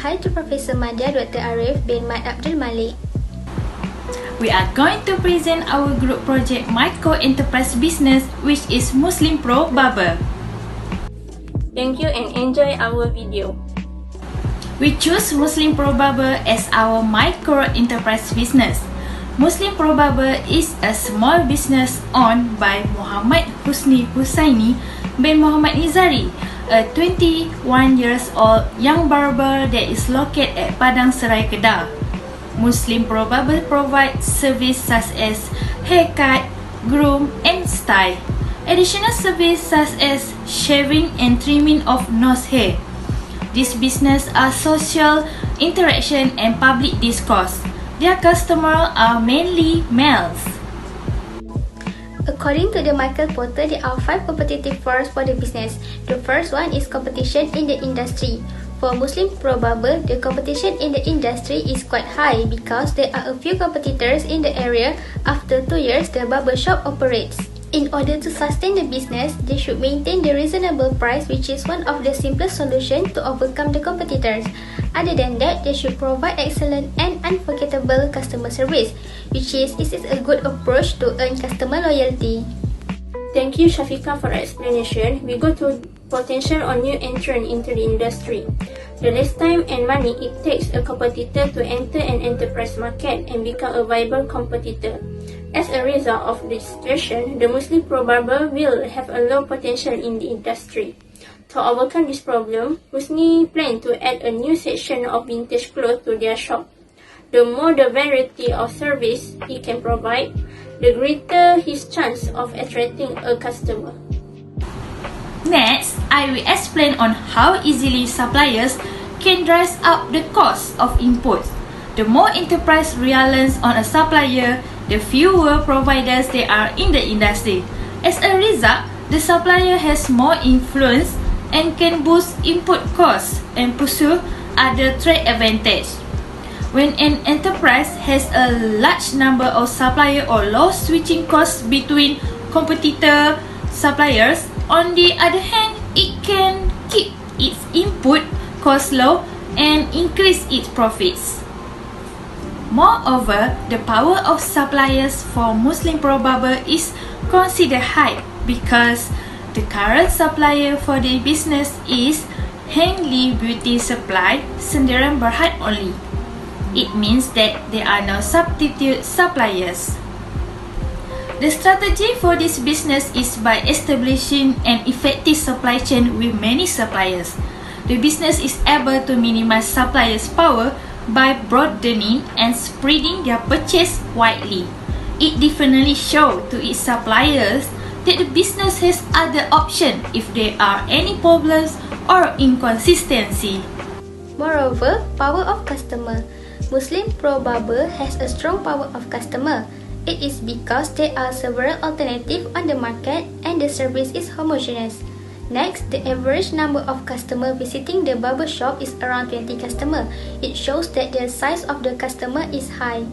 hi to Professor Madya Dr. Ariff bin Malik. We are going to present our group project Microenterprise Business, which is MuslimPro Barber. Thank you and enjoy our video. We choose MuslimPro Barber as our microenterprise business. MuslimPro Barber is a small business owned by Muhammad Husni Husaini bin Muhammad Nizari, a 21 years old young barber that is located at Padang Serai, Kedah. MuslimPro Barber provides service such as haircut, groom and style. Additional service such as shaving and trimming of nose hair. This business are social interaction and public discourse. Their customers are mainly males. According to the market portal, there are 5 competitive forces for the business. The first one is competition in the industry. For MuslimPro Barber, the competition in the industry is quite high because there are a few competitors in the area after 2 years the barber shop operates. In order to sustain the business, they should maintain the reasonable price, which is one of the simplest solutions to overcome the competitors. Other than that, they should provide excellent and unforgettable customer service, which is a good approach to earn customer loyalty. Thank you, SYAFIQAH, for explanation. We go to potential or new entrant into the industry. The less time and money it takes a competitor to enter an enterprise market and become a viable competitor. As a result of this situation, the MuslimPro Barber will have a low potential in the industry. To overcome this problem, Husni planned to add a new section of vintage clothes to their shop. The more the variety of service he can provide, the greater his chance of attracting a customer. Next, I will explain on how easily suppliers can drive up the cost of inputs. The more enterprise relies on a supplier, the fewer providers there are in the industry. As a result, the supplier has more influence and can boost input costs and pursue other trade advantage. When an enterprise has a large number of suppliers or low switching costs between competitor suppliers, on the other hand, it can keep its input costs low and increase its profits. Moreover, the power of suppliers for MuslimPro Barber is considered high because the current supplier for the business is Hengli Beauty Supply Sendiran Berhad only. It means that there are no substitute suppliers. The strategy for this business is by establishing an effective supply chain with many suppliers. The business is able to minimize suppliers' power by broadening and spreading their purchase widely. It definitely shows to its suppliers that the business has other options if there are any problems or inconsistency. Moreover, power of customer. MuslimPro Barber has a strong power of customer. It is because there are several alternatives on the market and the service is homogeneous. Next, the average number of customers visiting the barber shop is around 20 customers. It shows that the size of the customer is high.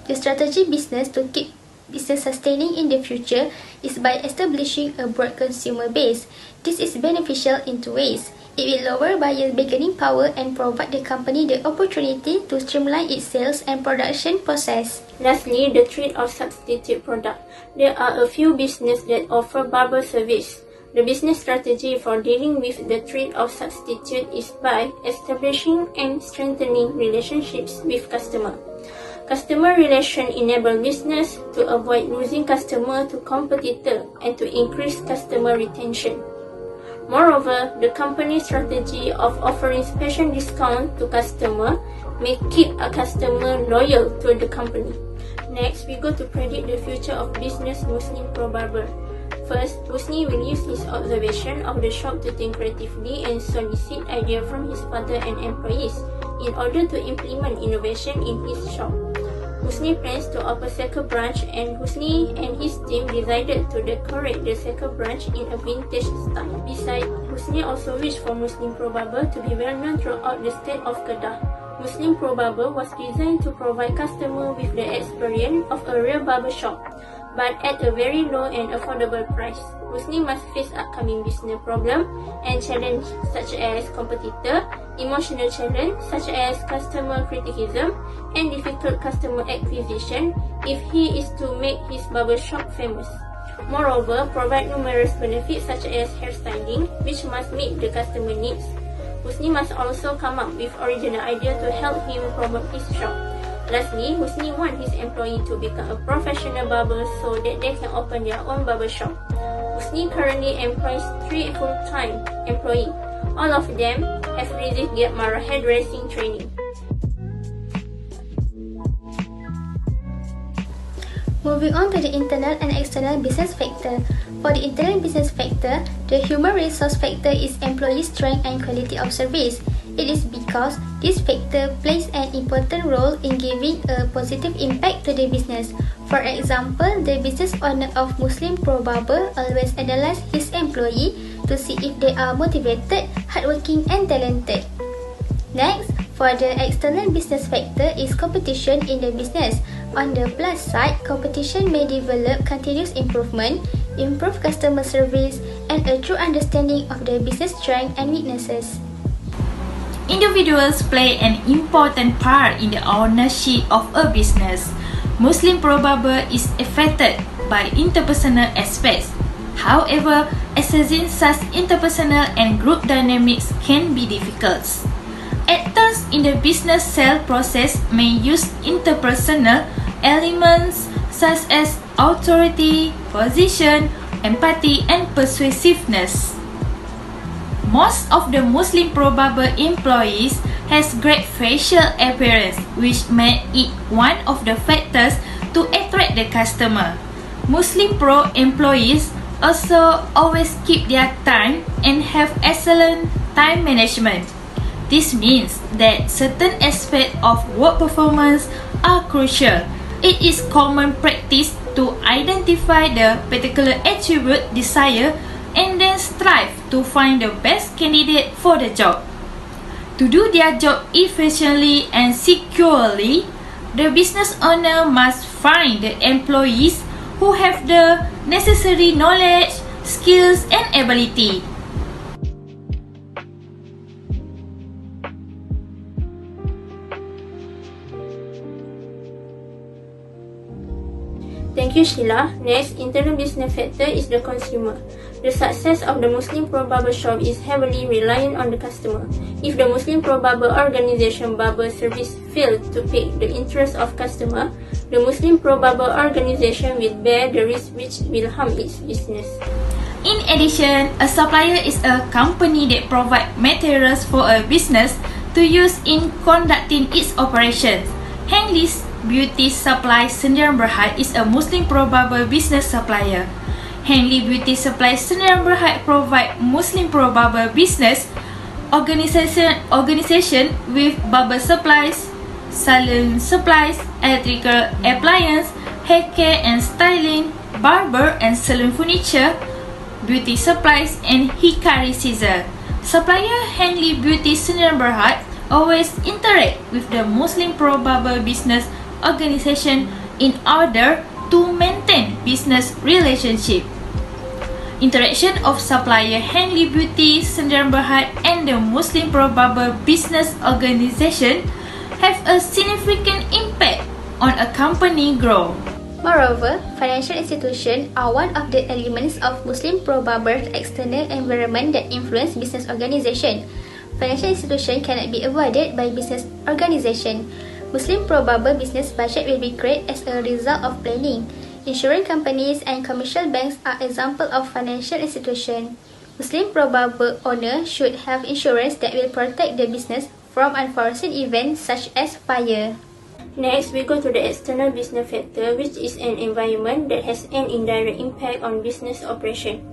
The strategy business to keep business sustaining in the future is by establishing a broad consumer base. This is beneficial in 2 ways. It will lower buyers' bargaining power and provide the company the opportunity to streamline its sales and production process. Lastly, the trade of substitute product. There are a few businesses that offer barber service. The business strategy for dealing with the trade of substitute is by establishing and strengthening relationships with customers. Customer relation enable business to avoid losing customer to competitor and to increase customer retention. Moreover, the company's strategy of offering special discount to customer may keep a customer loyal to the company. Next, we go to predict the future of business MuslimPro Barber. First, Husni will use his observation of the shop to think creatively and solicit ideas from his father and employees in order to implement innovation in his shop. Husni plans to open second branch, and Husni and his team decided to decorate the second branch in a vintage style. Besides, Husni also wished for MuslimPro Barber to be well known throughout the state of Kedah. MuslimPro Barber was designed to provide customers with the experience of a real barber shop, but at a very low and affordable price. Husni must face upcoming business problems and challenges such as competitor emotional challenge such as customer criticism and difficult customer acquisition if he is to make his barbershop famous. Moreover, provide numerous benefits such as hairstyling, which must meet the customer needs. Husni must also come up with original idea to help him promote his shop. Lastly, Husni wants his employee to become a professional barber so that they can open their own barbershop. Husni currently employs 3 full-time employees. All of them have received Mara hairdressing training. Moving on to the internal and external business factor. For the internal business factor, the human resource factor is employee strength and quality of service. It is because this factor plays an important role in giving a positive impact to the business. For example, the business owner of MuslimPro Barber always analyzes his employee to see if they are motivated, hardworking and talented. Next, for the external business factor is competition in the business. On the plus side, competition may develop continuous improvement, improve customer service, and a true understanding of the business strengths and weaknesses. Individuals play an important part in the ownership of a business. MuslimPro Barber is affected by interpersonal aspects. However, assessing such interpersonal and group dynamics can be difficult. Actors in the business sale process may use interpersonal elements such as authority, position, empathy, and persuasiveness. Most of the MuslimPro Barber employees has great facial appearance, which make it one of the factors to attract the customer. MuslimPro employees also always keep their time and have excellent time management. This means that certain aspects of work performance are crucial. It is common practice to identify the particular attribute desired and then strive to find the best candidate for the job. To do their job efficiently and securely, the business owner must find the employees who have the necessary knowledge, skills, and ability. Thank you, Sheila. Next, internal business factor is the consumer. The success of the MuslimPro Barber shop is heavily reliant on the customer. If the MuslimPro Barber organization barber service fails to pique the interest of customer, the MuslimPro Barber organization will bear the risk which will harm its business. In addition, a supplier is a company that provides materials for a business to use in conducting its operations. Henley's Beauty Supply Sdn Bhd is a MuslimPro Barber business supplier. Henley Beauty Supply Sdn Bhd provide MuslimPro Barber business organization with barber supplies, salon supplies, electrical appliance, hair care and styling, barber and salon furniture, beauty supplies, and hikari scissor. Supplier Henley Beauty Sdn Bhd always interact with the MuslimPro Barber business organization in order to maintain business relationship. Interaction of supplier Henley Beauty Sdn Bhd and the MuslimPro Barber business organization have a significant impact on a company growth. Moreover, financial institutions are one of the elements of MuslimPro Barber's external environment that influence business organization. Financial institutions cannot be avoided by business organization. MuslimPro Barber business budget will be created as a result of planning. Insurance companies and commercial banks are examples of financial institutions. MuslimPro Barber owner should have insurance that will protect the business from unforeseen events such as fire. Next, we go to the external business factor, which is an environment that has an indirect impact on business operation.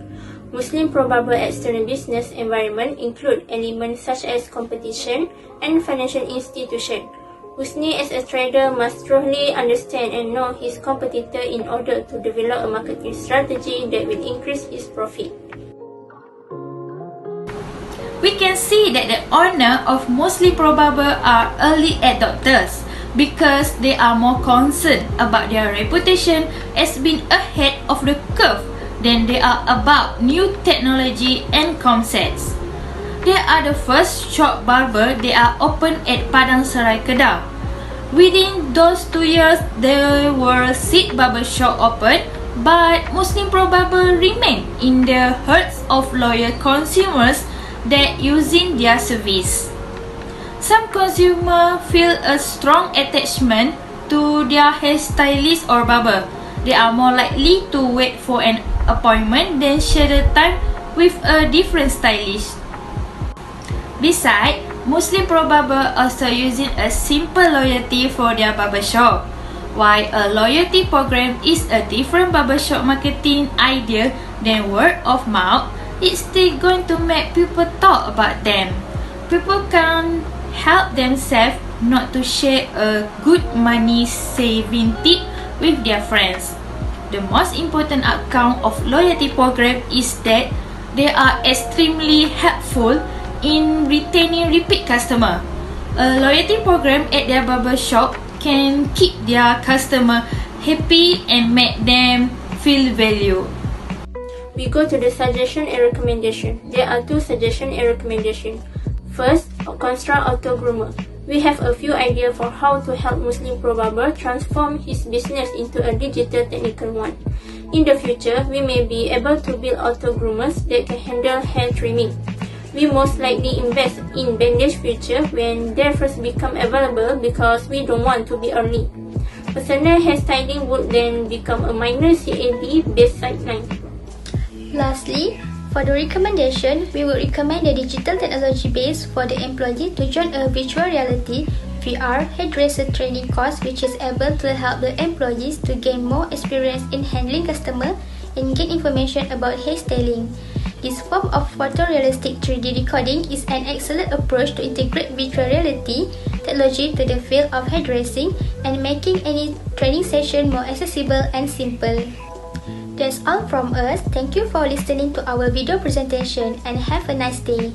MuslimPro Barber external business environment include elements such as competition and financial institution. Husni as a trader must thoroughly understand and know his competitor in order to develop a marketing strategy that will increase his profit. We can see that the owner of MuslimPro Barber are early adopters because they are more concerned about their reputation as being ahead of the curve than they are about new technology and concepts. They are the first shop barber they are open at Padang Serai, Kedah. Within those 2 years, there were 6 barber shop open, but MuslimPro Barber remain in the hearts of loyal consumers that using their service. Some consumers feel a strong attachment to their hairstylist or barber. They are more likely to wait for an appointment than share the time with a different stylist. Besides, MuslimPro Barber also using a simple loyalty for their barbershop. While a loyalty program is a different barbershop marketing idea than word of mouth, it's still going to make people talk about them. People can help themselves not to share a good money saving tip with their friends. The most important outcome of loyalty program is that they are extremely helpful in retaining repeat customer. A loyalty program at their barber shop can keep their customer happy and make them feel valued. We go to the suggestion and recommendation. There are 2 suggestion and recommendation. First, construct auto groomer. We have a few ideas for how to help MuslimPro Barber transform his business into a digital technical one. In the future, we may be able to build auto groomers that can handle hair trimming. We most likely invest in bandage feature when they first become available because we don't want to be early. Personal hairstyling would then become a minor CAD based sideline. Lastly, for the recommendation, we would recommend the digital technology base for the employee to join a virtual reality VR hairdresser training course which is able to help the employees to gain more experience in handling customer and gain information about hairstyling. This form of photorealistic 3D recording is an excellent approach to integrate virtual reality technology to the field of hairdressing and making any training session more accessible and simple. That's all from us. Thank you for listening to our video presentation and have a nice day.